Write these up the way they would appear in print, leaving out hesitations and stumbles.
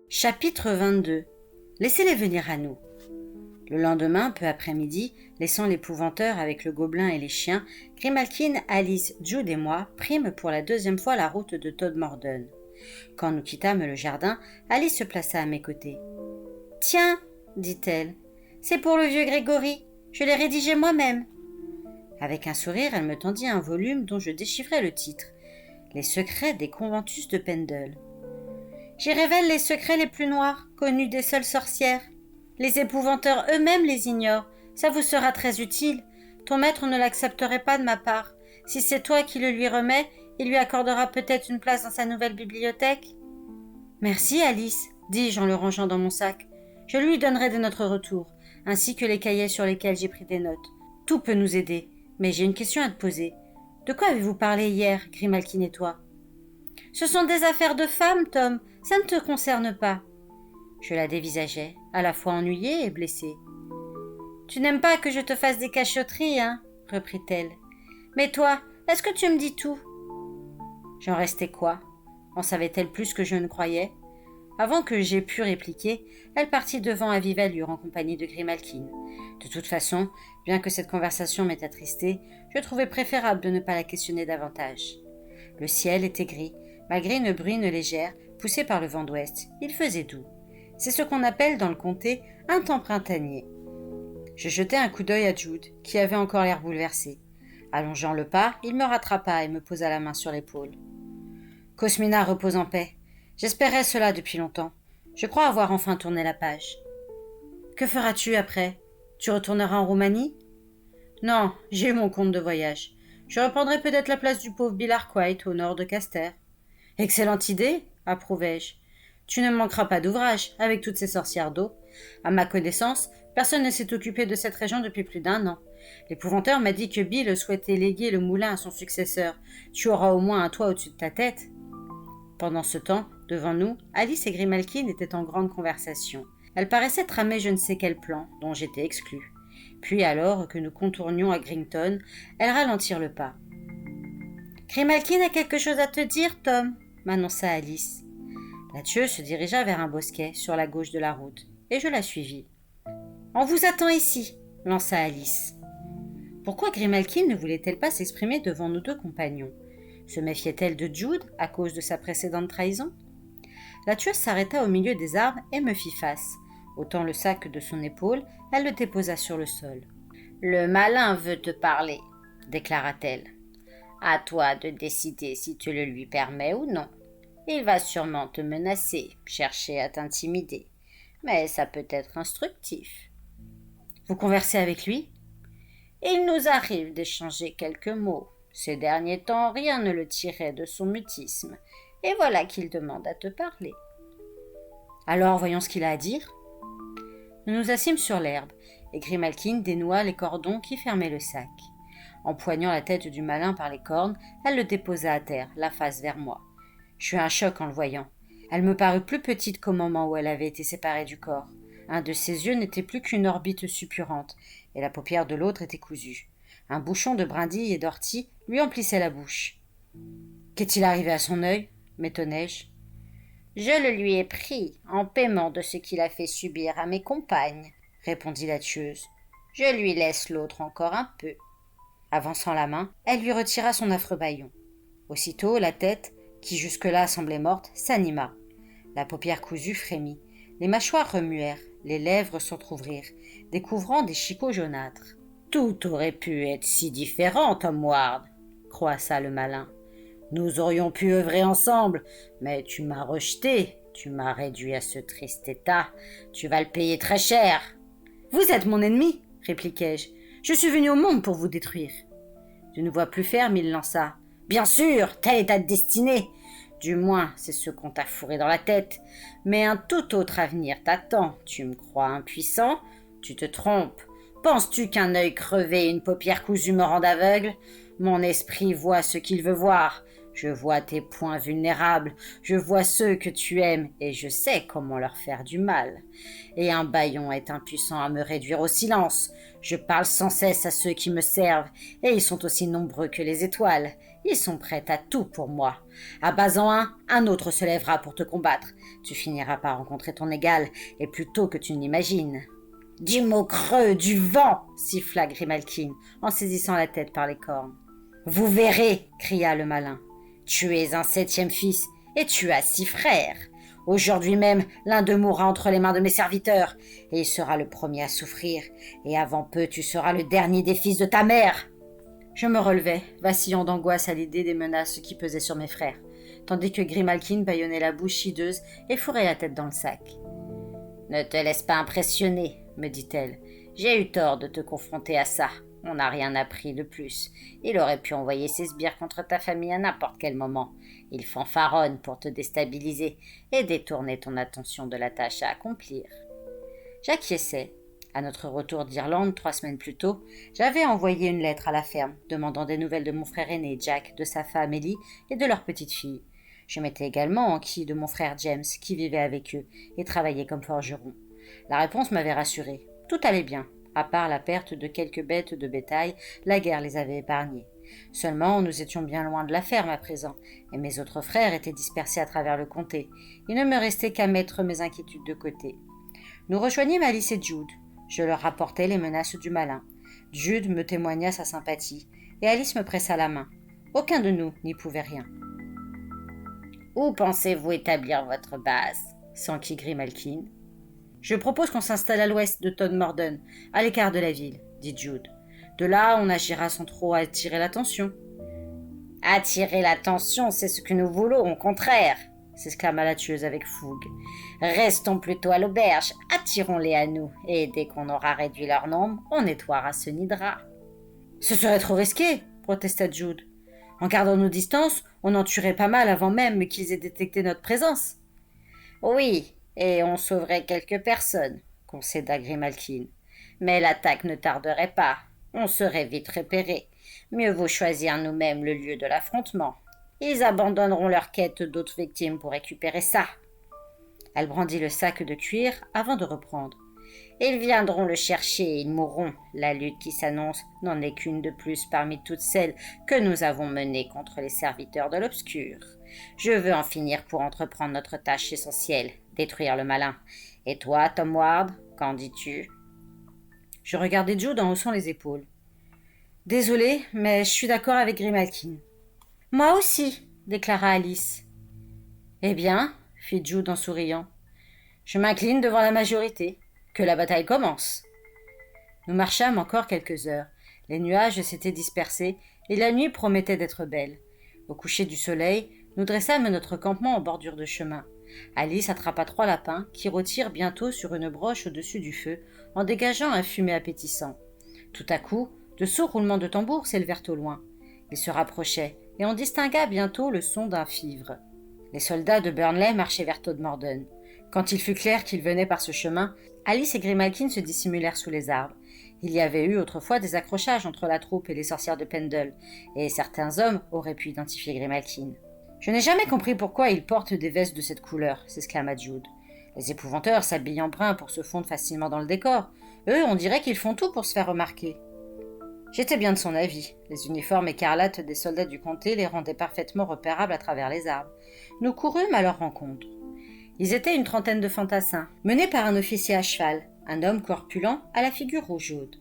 Chapitre 22. Laissez-les venir à nous. Le lendemain, peu après-midi, laissant l'épouvanteur avec le gobelin et les chiens, Grimalkin, Alice, Jude et moi prîmes pour la deuxième fois la route de Todmorden. Quand nous quittâmes le jardin, Alice se plaça à mes côtés. « Tiens, dit-elle, c'est pour le vieux Grégory, je l'ai rédigé moi-même. » Avec un sourire, elle me tendit un volume dont je déchiffrai le titre « Les secrets des conventus de Pendle ». J'y révèle les secrets les plus noirs, connus des seules sorcières. Les épouvanteurs eux-mêmes les ignorent. Ça vous sera très utile. Ton maître ne l'accepterait pas de ma part. Si c'est toi qui le lui remets, il lui accordera peut-être une place dans sa nouvelle bibliothèque. Merci, Alice, dis-je en le rangeant dans mon sac. Je lui donnerai de notre retour, ainsi que les cahiers sur lesquels j'ai pris des notes. Tout peut nous aider, mais j'ai une question à te poser. De quoi avez-vous parlé hier, Grimalkin et toi ? Ce sont des affaires de femmes, Tom. Ça ne te concerne pas. Je la dévisageais, à la fois ennuyée et blessée. Tu n'aimes pas que je te fasse des cachotteries, hein, reprit-elle. Mais toi, est-ce que tu me dis tout ? J'en restais quoi ? En savait-elle plus que je ne croyais ? Avant que j'aie pu répliquer, elle partit devant à vive allure en compagnie de Grimalkin. De toute façon, bien que cette conversation m'ait attristé, je trouvais préférable de ne pas la questionner davantage. Le ciel était gris, malgré une bruine légère poussée par le vent d'ouest. Il faisait doux. C'est ce qu'on appelle dans le comté un temps printanier. Je jetai un coup d'œil à Jude, qui avait encore l'air bouleversé. Allongeant le pas, il me rattrapa et me posa la main sur l'épaule. « Cosmina repose en paix. J'espérais cela depuis longtemps. Je crois avoir enfin tourné la page. »« Que feras-tu après ? Tu retourneras en Roumanie ?»« Non, j'ai eu mon compte de voyage. Je reprendrai peut-être la place du pauvre Bill Arkwright au nord de Caster. »« Excellente idée, approuvai-je. Tu ne manqueras pas d'ouvrage avec toutes ces sorcières d'eau. À ma connaissance, personne ne s'est occupé de cette région depuis plus d'1 an. L'épouvanteur m'a dit que Bill souhaitait léguer le moulin à son successeur. Tu auras au moins un toit au-dessus de ta tête. » Pendant ce temps, devant nous, Alice et Grimalkin étaient en grande conversation. Elles paraissaient tramer je ne sais quel plan, dont j'étais exclu. Puis alors que nous contournions à Grington, elles ralentirent le pas. « Grimalkin a quelque chose à te dire, Tom, » m'annonça Alice. La tueuse se dirigea vers un bosquet sur la gauche de la route, et je la suivis. « On vous attend ici, » lança Alice. Pourquoi Grimalkin ne voulait-elle pas s'exprimer devant nos 2 compagnons ? Se méfiait-elle de Jude à cause de sa précédente trahison ? La tueuse s'arrêta au milieu des arbres et me fit face. Ôtant le sac de son épaule, elle le déposa sur le sol. « Le malin veut te parler, » déclara-t-elle. « À toi de décider si tu le lui permets ou non. Il va sûrement te menacer, chercher à t'intimider. Mais ça peut être instructif. » « Vous conversez avec lui ? » « Il nous arrive d'échanger quelques mots. Ces derniers temps, rien ne le tirait de son mutisme. Et voilà qu'il demande à te parler. » « Alors, voyons ce qu'il a à dire. » Nous nous assîmes sur l'herbe, et Grimalkin dénoua les cordons qui fermaient le sac. Empoignant la tête du malin par les cornes, elle le déposa à terre, la face vers moi. J'eus un choc en le voyant. Elle me parut plus petite qu'au moment où elle avait été séparée du corps. Un de ses yeux n'était plus qu'une orbite suppurante, et la paupière de l'autre était cousue. Un bouchon de brindilles et d'ortie lui emplissait la bouche. « Qu'est-il arrivé à son œil ?» m'étonnai-je. « Je le lui ai pris en paiement de ce qu'il a fait subir à mes compagnes, » répondit la tueuse. « Je lui laisse l'autre encore un peu. » Avançant la main, elle lui retira son affreux bâillon. Aussitôt, la tête, qui jusque-là semblait morte, s'anima. La paupière cousue frémit. Les mâchoires remuèrent, les lèvres s'entr'ouvrirent, découvrant des chicots jaunâtres. « Tout aurait pu être si différent, Tom Ward, » croassa le malin. « Nous aurions pu œuvrer ensemble, mais tu m'as rejeté, tu m'as réduit à ce triste état. Tu vas le payer très cher. »« Vous êtes mon ennemi, » répliquai-je. « Je suis venu au monde pour vous détruire. » D'une voix plus ferme, il lança. « Bien sûr, telle est ta destinée. Du moins, c'est ce qu'on t'a fourré dans la tête. Mais un tout autre avenir t'attend. Tu me crois impuissant ? Tu te trompes. Penses-tu qu'un œil crevé et une paupière cousue me rendent aveugle ? Mon esprit voit ce qu'il veut voir. Je vois tes points vulnérables, je vois ceux que tu aimes et je sais comment leur faire du mal. Et un bâillon est impuissant à me réduire au silence. Je parle sans cesse à ceux qui me servent et ils sont aussi nombreux que les étoiles. Ils sont prêts à tout pour moi. Abat-en un autre se lèvera pour te combattre. Tu finiras par rencontrer ton égal, et plus tôt que tu ne l'imagines. Du mot creux, du vent, siffla Grimalkin, en saisissant la tête par les cornes. Vous verrez, cria le malin. Tu es un 7e fils, et tu as 6 frères. Aujourd'hui même, l'un d'eux mourra entre les mains de mes serviteurs, et il sera le premier à souffrir, et avant peu tu seras le dernier des fils de ta mère. Je me relevai, vacillant d'angoisse à l'idée des menaces qui pesaient sur mes frères, tandis que Grimalkin bâillonnait la bouche hideuse et fourrait la tête dans le sac. « Ne te laisse pas impressionner, me dit-elle. J'ai eu tort de te confronter à ça. On n'a rien appris de plus. Il aurait pu envoyer ses sbires contre ta famille à n'importe quel moment. Il fanfaronne pour te déstabiliser et détourner ton attention de la tâche à accomplir. » J'acquiesçai. À notre retour d'Irlande 3 semaines plus tôt, j'avais envoyé une lettre à la ferme, demandant des nouvelles de mon frère aîné Jack, de sa femme Ellie et de leur petite fille. Je m'étais également enquis de mon frère James, qui vivait avec eux et travaillait comme forgeron. La réponse m'avait rassuré. Tout allait bien. À part la perte de quelques bêtes de bétail, la guerre les avait épargnés. Seulement, nous étions bien loin de la ferme à présent, et mes autres frères étaient dispersés à travers le comté. Il ne me restait qu'à mettre mes inquiétudes de côté. Nous rejoignîmes Alice et Jude. Je leur rapportai les menaces du malin. Jude me témoigna sa sympathie, et Alice me pressa la main. Aucun de nous n'y pouvait rien. « Où pensez-vous établir votre base ?» s'enquit Grimalkin. « Je propose qu'on s'installe à l'ouest de Todmorden, à l'écart de la ville, » dit Jude. « De là, on agira sans trop attirer l'attention. »« Attirer l'attention, c'est ce que nous voulons, au contraire !» s'exclama la tueuse avec fougue. « Restons plutôt à l'auberge, attirons-les à nous, et dès qu'on aura réduit leur nombre, on nettoiera ce nid de rats. »« Ce serait trop risqué !» protesta Jude. « En gardant nos distances, on en tuerait pas mal avant même qu'ils aient détecté notre présence. »« Oui, et on sauverait quelques personnes, » concéda Grimalkin. « Mais l'attaque ne tarderait pas, on serait vite repérés. Mieux vaut choisir nous-mêmes le lieu de l'affrontement. Ils abandonneront leur quête d'autres victimes pour récupérer ça. » Elle brandit le sac de cuir avant de reprendre. « Ils viendront le chercher et ils mourront. La lutte qui s'annonce n'en est qu'une de plus parmi toutes celles que nous avons menées contre les serviteurs de l'obscur. Je veux en finir pour entreprendre notre tâche essentielle, détruire le malin. Et toi, Tom Ward, qu'en dis-tu » Je regardai Jude en haussant les épaules. « Désolée, mais je suis d'accord avec Grimalkin. »« Moi aussi, » déclara Alice. « Eh bien, » fit Jude en souriant, « je m'incline devant la majorité. Que la bataille commence. » Nous marchâmes encore quelques heures. Les nuages s'étaient dispersés et la nuit promettait d'être belle. Au coucher du soleil, nous dressâmes notre campement en bordure de chemin. Alice attrapa 3 lapins qui rôtirent bientôt sur une broche au-dessus du feu en dégageant un fumet appétissant. Tout à coup, de sourds roulements de tambours s'élevèrent au loin. Ils se rapprochaient et on distingua bientôt le son d'un fivre. Les soldats de Burnley marchaient vers Todmorden. Quand il fut clair qu'ils venaient par ce chemin, Alice et Grimalkin se dissimulèrent sous les arbres. Il y avait eu autrefois des accrochages entre la troupe et les sorcières de Pendle, et certains hommes auraient pu identifier Grimalkin. « Je n'ai jamais compris pourquoi ils portent des vestes de cette couleur, » s'exclama Jude. « Les épouvanteurs s'habillent en brun pour se fondre facilement dans le décor. Eux, on dirait qu'ils font tout pour se faire remarquer. » J'étais bien de son avis. Les uniformes écarlates des soldats du comté les rendaient parfaitement repérables à travers les arbres. Nous courûmes à leur rencontre. Ils étaient une 30aine de fantassins, menés par un officier à cheval, un homme corpulent à la figure rougeaude.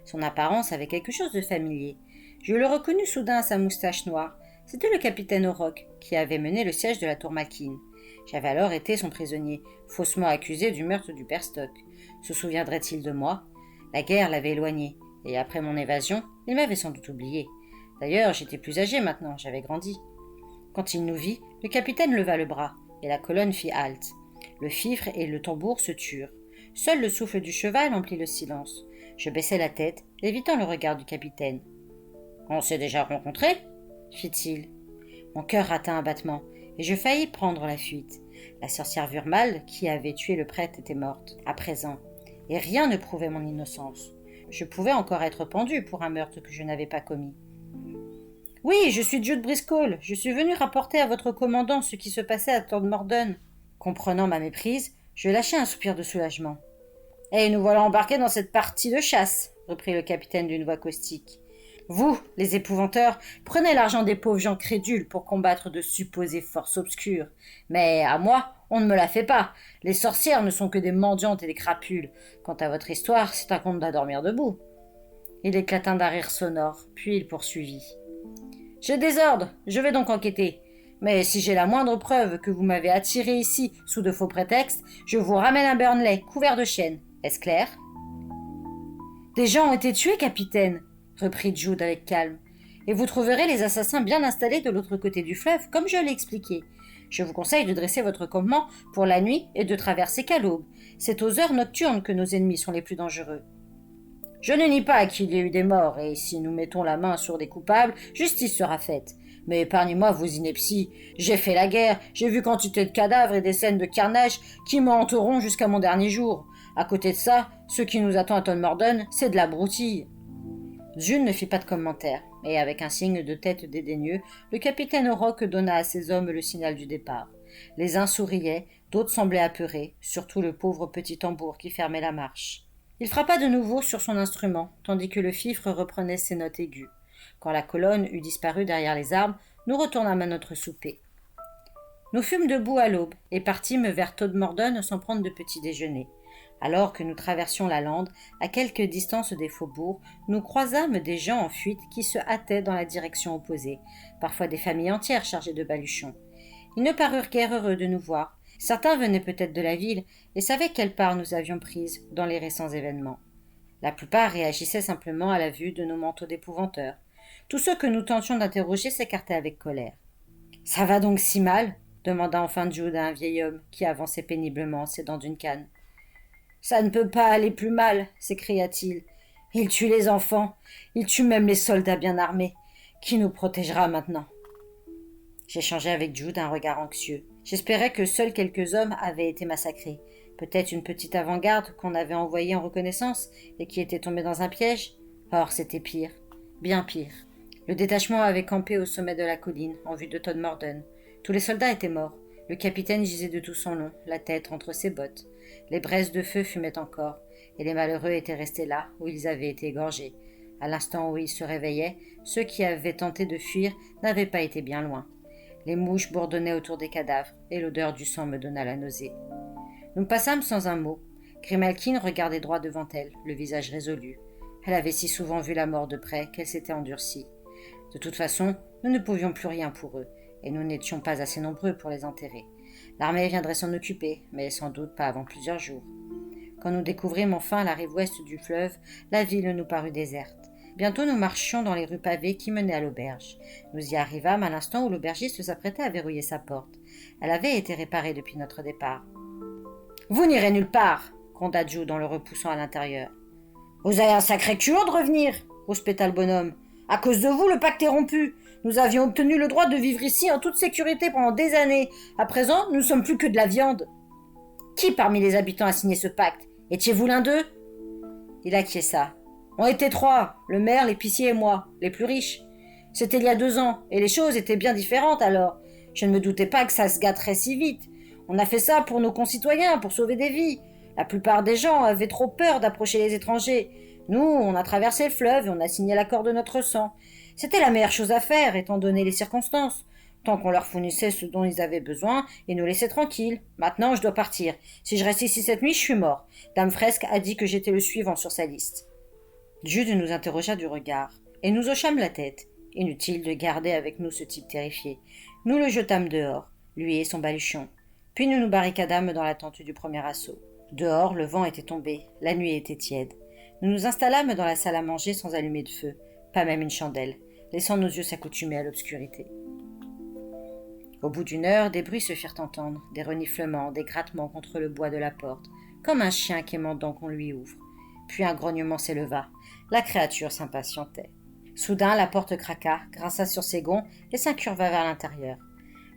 Son apparence avait quelque chose de familier. Je le reconnus soudain à sa moustache noire. C'était le capitaine O'Rourke, qui avait mené le siège de la tour Malkin. J'avais alors été son prisonnier, faussement accusé du meurtre du père Stock. Se souviendrait-il de moi ? La guerre l'avait éloigné, et après mon évasion, il m'avait sans doute oublié. D'ailleurs, j'étais plus âgé maintenant, j'avais grandi. Quand il nous vit, le capitaine leva le bras, et la colonne fit halte. Le fifre et le tambour se turent. Seul le souffle du cheval emplit le silence. Je baissai la tête, évitant le regard du capitaine. « On s'est déjà rencontrés ?» fit-il. Mon cœur rata un battement, et je faillis prendre la fuite. La sorcière Vurmal, qui avait tué le prêtre, était morte, à présent, et rien ne prouvait mon innocence. Je pouvais encore être pendu pour un meurtre que je n'avais pas commis. « Oui, je suis Jude Briscoe. Je suis venu rapporter à votre commandant ce qui se passait à Todmorden. » Comprenant ma méprise, je lâchai un soupir de soulagement. « Et nous voilà embarqués dans cette partie de chasse, » reprit le capitaine d'une voix caustique. Vous, les épouvanteurs, prenez l'argent des pauvres gens crédules pour combattre de supposées forces obscures. Mais à moi, on ne me la fait pas. Les sorcières ne sont que des mendiantes et des crapules. Quant à votre histoire, c'est un conte à dormir debout. Il éclata d'un rire sonore, puis il poursuivit. J'ai des ordres, je vais donc enquêter. Mais si j'ai la moindre preuve que vous m'avez attiré ici sous de faux prétextes, je vous ramène un Burnley couvert de chaînes. Est-ce clair? Des gens ont été tués, capitaine, reprit Jude avec calme. Et vous trouverez les assassins bien installés de l'autre côté du fleuve, comme je l'ai expliqué. Je vous conseille de dresser votre campement pour la nuit et de traverser qu'à l'aube. C'est aux heures nocturnes que nos ennemis sont les plus dangereux. Je ne nie pas qu'il y ait eu des morts, et si nous mettons la main sur des coupables, justice sera faite. Mais épargnez-moi vos inepties. J'ai fait la guerre, j'ai vu quantité de cadavres et des scènes de carnage qui me hanteront jusqu'à mon dernier jour. À côté de ça, ce qui nous attend à Todmorden, c'est de la broutille. June ne fit pas de commentaire, et avec un signe de tête dédaigneux, le capitaine Rock donna à ses hommes le signal du départ. Les uns souriaient, d'autres semblaient apeurés, surtout le pauvre petit tambour qui fermait la marche. Il frappa de nouveau sur son instrument, tandis que le fifre reprenait ses notes aiguës. Quand la colonne eut disparu derrière les arbres, nous retournâmes à notre souper. Nous fûmes debout à l'aube et partîmes vers Todmorden sans prendre de petit déjeuner. Alors que nous traversions la lande, à quelque distance des faubourgs, nous croisâmes des gens en fuite qui se hâtaient dans la direction opposée, parfois des familles entières chargées de baluchons. Ils ne parurent guère heureux de nous voir. Certains venaient peut-être de la ville et savaient quelle part nous avions prise dans les récents événements. La plupart réagissaient simplement à la vue de nos manteaux d'épouvanteurs. Tous ceux que nous tentions d'interroger s'écartaient avec colère. « Ça va donc si mal ?» demanda enfin Jude à un vieil homme qui avançait péniblement, ses dents d'une canne. « Ça ne peut pas aller plus mal, s'écria-t-il. Il tue les enfants, il tue même les soldats bien armés. Qui nous protégera maintenant ?» J'échangeai avec Jude un regard anxieux. J'espérais que seuls quelques hommes avaient été massacrés. Peut-être une petite avant-garde qu'on avait envoyée en reconnaissance et qui était tombée dans un piège. Or, c'était pire, bien pire. Le détachement avait campé au sommet de la colline, en vue de Todmorden. Tous les soldats étaient morts. Le capitaine gisait de tout son long, la tête entre ses bottes. Les braises de feu fumaient encore, et les malheureux étaient restés là où ils avaient été égorgés. À l'instant où ils se réveillaient, ceux qui avaient tenté de fuir n'avaient pas été bien loin. Les mouches bourdonnaient autour des cadavres, et l'odeur du sang me donna la nausée. Nous passâmes sans un mot. Grimalkin regardait droit devant elle, le visage résolu. Elle avait si souvent vu la mort de près qu'elle s'était endurcie. De toute façon, nous ne pouvions plus rien pour eux, et nous n'étions pas assez nombreux pour les enterrer. L'armée viendrait s'en occuper, mais sans doute pas avant plusieurs jours. Quand nous découvrîmes enfin la rive ouest du fleuve, la ville nous parut déserte. Bientôt nous marchions dans les rues pavées qui menaient à l'auberge. Nous y arrivâmes à l'instant où l'aubergiste s'apprêtait à verrouiller sa porte. Elle avait été réparée depuis notre départ. « Vous n'irez nulle part !» gronda Jude en le repoussant à l'intérieur. « Vous avez un sacré culot de revenir !» rouspéta le bonhomme. « À cause de vous, le pacte est rompu. Nous avions obtenu le droit de vivre ici en toute sécurité pendant des années. À présent, nous ne sommes plus que de la viande. » « Qui parmi les habitants a signé ce pacte? Étiez-vous l'un d'eux ?» Il acquiesça. « On était trois, le maire, l'épicier et moi, les plus riches. C'était il y a 2 ans, et les choses étaient bien différentes alors. Je ne me doutais pas que ça se gâterait si vite. On a fait ça pour nos concitoyens, pour sauver des vies. La plupart des gens avaient trop peur d'approcher les étrangers. Nous, on a traversé le fleuve et on a signé l'accord de notre sang. C'était la meilleure chose à faire, étant donné les circonstances. Tant qu'on leur fournissait ce dont ils avaient besoin et nous laissait tranquilles. Maintenant, je dois partir. Si je reste ici cette nuit, je suis mort. Dame Fresque a dit que j'étais le suivant sur sa liste. » Jude nous interrogea du regard, et nous hochâmes la tête. Inutile de garder avec nous ce type terrifié. Nous le jetâmes dehors, lui et son baluchon. Puis nous nous barricadâmes dans la tente du premier assaut. Dehors, le vent était tombé, la nuit était tiède. Nous nous installâmes dans la salle à manger sans allumer de feu, pas même une chandelle, laissant nos yeux s'accoutumer à l'obscurité. Au bout d'1 heure, des bruits se firent entendre, des reniflements, des grattements contre le bois de la porte, comme un chien quémandant qu'on lui ouvre. Puis un grognement s'éleva. La créature s'impatientait. Soudain, la porte craqua, grinça sur ses gonds et s'incurva vers l'intérieur.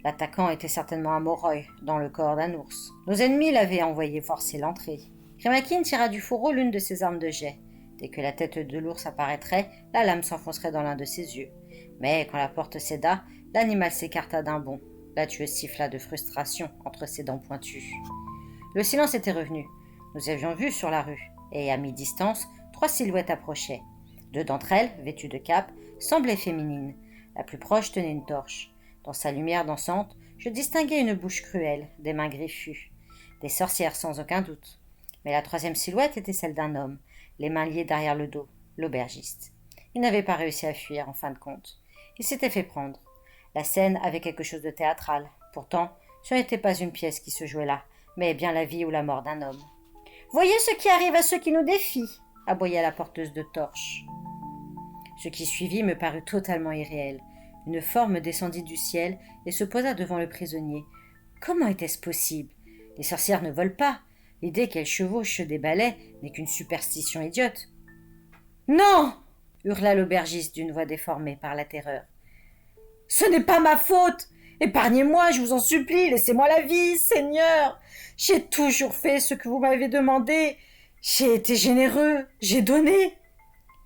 L'attaquant était certainement un Moroi, dans le corps d'un ours. Nos ennemis l'avaient envoyé forcer l'entrée. Grimalkin tira du fourreau l'une de ses armes de jet. Dès que la tête de l'ours apparaîtrait, la lame s'enfoncerait dans l'un de ses yeux. Mais quand la porte céda, l'animal s'écarta d'un bond. La tueuse siffla de frustration entre ses dents pointues. Le silence était revenu. Nous avions vu sur la rue, et à mi-distance, 3 silhouettes approchaient. Deux d'entre elles, vêtues de cape, semblaient féminines. La plus proche tenait une torche. Dans sa lumière dansante, je distinguais une bouche cruelle, des mains griffues. Des sorcières sans aucun doute. Mais la troisième silhouette était celle d'un homme, les mains liées derrière le dos, l'aubergiste. Il n'avait pas réussi à fuir, en fin de compte. Il s'était fait prendre. La scène avait quelque chose de théâtral. Pourtant, ce n'était pas une pièce qui se jouait là, mais bien la vie ou la mort d'un homme. « Voyez ce qui arrive à ceux qui nous défient !» aboya la porteuse de torche. Ce qui suivit me parut totalement irréel. Une forme descendit du ciel et se posa devant le prisonnier. Comment était-ce possible? Les sorcières ne volent pas. L'idée qu'elles chevauchent des balais n'est qu'une superstition idiote. « Non !» hurla l'aubergiste d'une voix déformée par la terreur. « Ce n'est pas ma faute! Épargnez-moi, je vous en supplie, laissez-moi la vie, Seigneur! J'ai toujours fait ce que vous m'avez demandé. J'ai été généreux, j'ai donné. »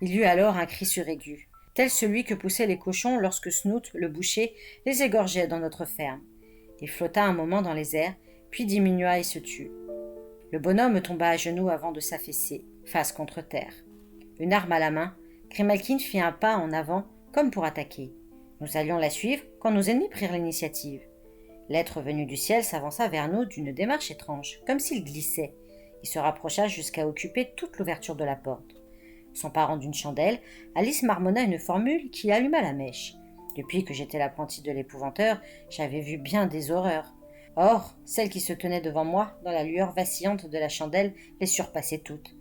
Il y eut alors un cri suraigu, tel celui que poussaient les cochons lorsque Snout, le boucher, les égorgeait dans notre ferme. Il flotta un moment dans les airs, puis diminua et se tut. Le bonhomme tomba à genoux avant de s'affaisser, face contre terre. Une arme à la main, Grimalkin fit un pas en avant, comme pour attaquer. Nous allions la suivre quand nos ennemis prirent l'initiative. L'être venu du ciel s'avança vers nous d'une démarche étrange, comme s'il glissait. Il se rapprocha jusqu'à occuper toute l'ouverture de la porte. S'emparant d'une chandelle, Alice marmonna une formule qui alluma la mèche. Depuis que j'étais l'apprentie de l'épouvanteur, j'avais vu bien des horreurs. Or, celle qui se tenait devant moi, dans la lueur vacillante de la chandelle, les surpassait toutes.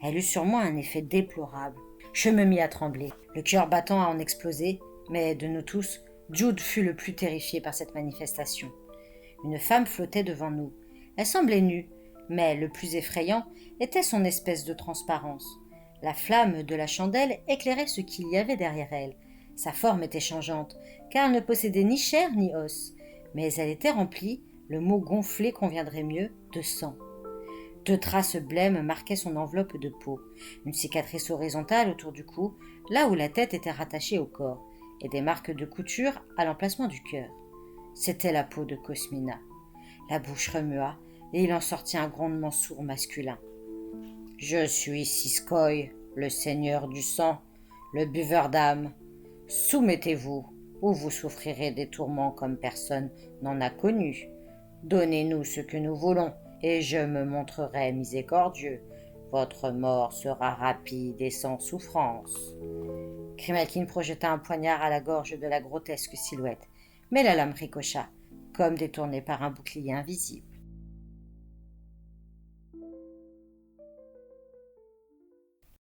Elle eut sur moi un effet déplorable. Je me mis à trembler, le cœur battant à en exploser, mais de nous tous, Jude fut le plus terrifié par cette manifestation. Une femme flottait devant nous. Elle semblait nue, mais le plus effrayant était son espèce de transparence. La flamme de la chandelle éclairait ce qu'il y avait derrière elle. Sa forme était changeante, car elle ne possédait ni chair ni os, mais elle était remplie, le mot gonflé conviendrait mieux, de sang. 2 traces blêmes marquaient son enveloppe de peau, une cicatrice horizontale autour du cou, là où la tête était rattachée au corps, et des marques de couture à l'emplacement du cœur. C'était la peau de Cosmina. La bouche remua, et il en sortit un grondement sourd masculin. « Je suis Siskoy, le seigneur du sang, le buveur d'âme. Soumettez-vous, ou vous souffrirez des tourments comme personne n'en a connu. Donnez-nous ce que nous voulons, et je me montrerai miséricordieux. Votre mort sera rapide et sans souffrance. » Grimalkin projeta un poignard à la gorge de la grotesque silhouette, mais la lame ricocha, comme détournée par un bouclier invisible.